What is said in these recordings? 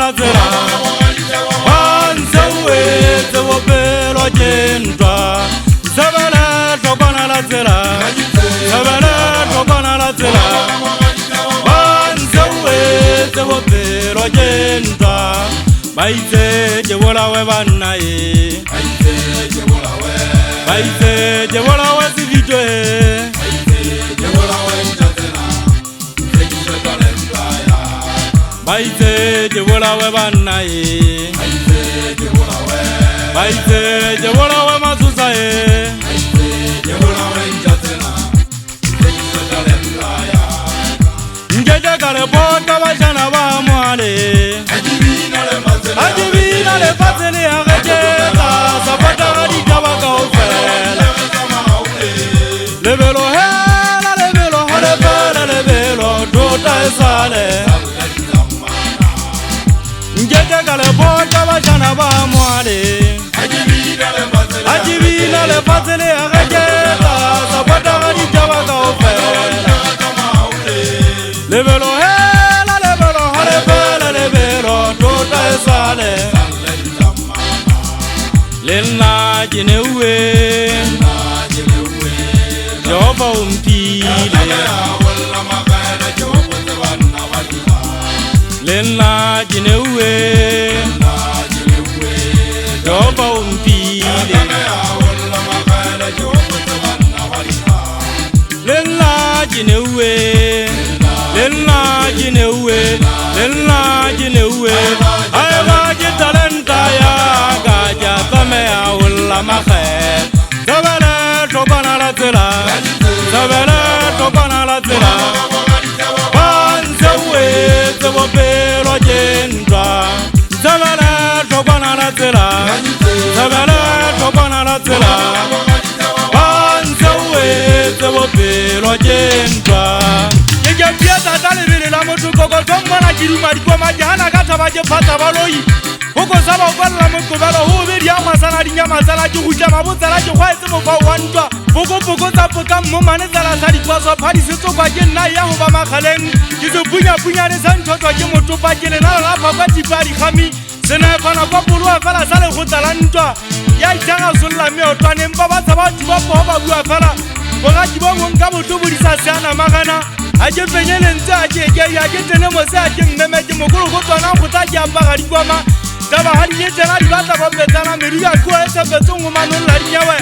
la tsela ba ntse wo pelo jentwa sebele tlokwana la tsela sebele tlokwana la tsela ba ntse wo pelo jentwa ba itse je bolawe banna e ba itse je bolawe video e baite je bolawe banna e baite je bolawe masusa e ngeje kale bota bashana ba mwale ajibina le fatele ya gejeta sapata di tabaka ofela lebelo hela lebelo hela lebelo dota esale ngeje kale bota bashana ba mwale ajibina le fatele ya gejeta sapata di tabaka ofela lebelo hela lebelo dota esale lena jinewe Jehova umpile lena jinewe Jehova umpile lena jinewe ayga jitalenta ya gaja tamea ulla makhe sabala tokana la tsela sabala tokana la tsela banzewe zebo pelo jendwa sabala tokana la tsela sabala tokana la tsela banzewe zebo pelo jendwa ya pieta dalebele la moto koko tomana kiruma diko majana kata baje fata baloi koko saba kwala moto balo ho be dia masana dinya masana ki hutla mabotsa la ki khwaetse mo fa wantwa boko tsa poka mo mane tsala sa dikwaso phadi setso kwa ke nna ya ho ba makhaleng ke se punya le santhotwa ke moto pa ke le na la fa kwa tipadi khami sena fana kwa polo fala sa le go tsala ntwa ya itanga solla me otwane mpa ba tsa ba thuba po ba bua fala bona ki bongo nka moto bodisa sana magana aje penyele ntse aje ya ke tene mo se aje mmeme ke mogolo go tswana go tla ke apara dikwama taba ha di tsena di batla ba betana meru ya kwa ese betsongo manong la dinyawe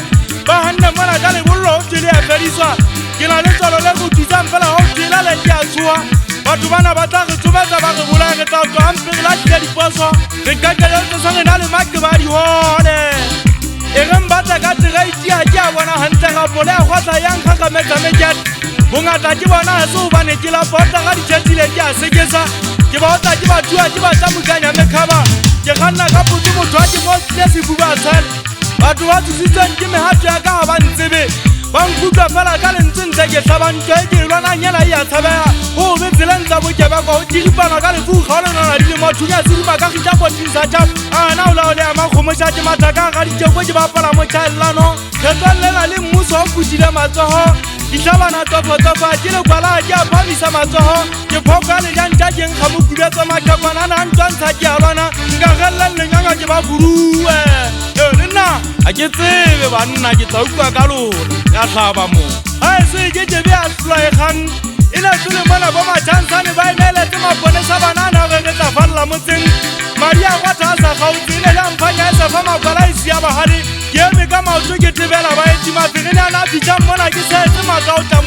ba hanna mara ka le bollo tile ya feriswa ke na le tsolo le go tutsa mpela ho tila le ya tswa batho bana ba tla go tsubetsa ba go bola ke tsa go ampe la ke di poso re ka ka le tsanga na le makke ba di hole e gambata ka tsira itia ja bona hantle ga bola go tsa yang kha meka mejat bongata ke bona so ba ne ke la bota ga ditšhetile ke a sekesa ke ba otla ke ba tua ke ba tsamukanya mekhaba ke ganna ka putso motho a ke mo tle se buba tsala batho ba tsitsitseng ke mehato ya ka ba ntsebe ba nkutla fela ka lentseng tse ke tlhabantwa e ke lwana nyela ya tshabea go be tseleng tsa bokeba go diripana ka lefu kgaolona di le mothunya sedima ka gitsa botisa tap ana o laole ya makgomosha ke mathaka ga ditšeko ke bapala motšhaelano kgetlolela le mmuso o kutile matsogo ditlhabana tofo ke le kwala ke a phamisa matsogo ke phoka le jantša keng ga mokubetsa matlhakwana a na ntwantsha ke a lwana nka gelelang lenyanga ke ba burue le nna a ke tsebe banna ke tla ukwa ka lona ya tlhaba mo a e se ke tebe a tlwaegang e ne tole mona bo matšhansane ba e neeletse maponesa banana ge ke tla falela motseng madi a gwatha a sa gautse e ne le amphanya e sa fa makwala e sia bagale ke eme ka maoto ke tebela ba e timafegene a na a fitlhang mona ke saetse makauta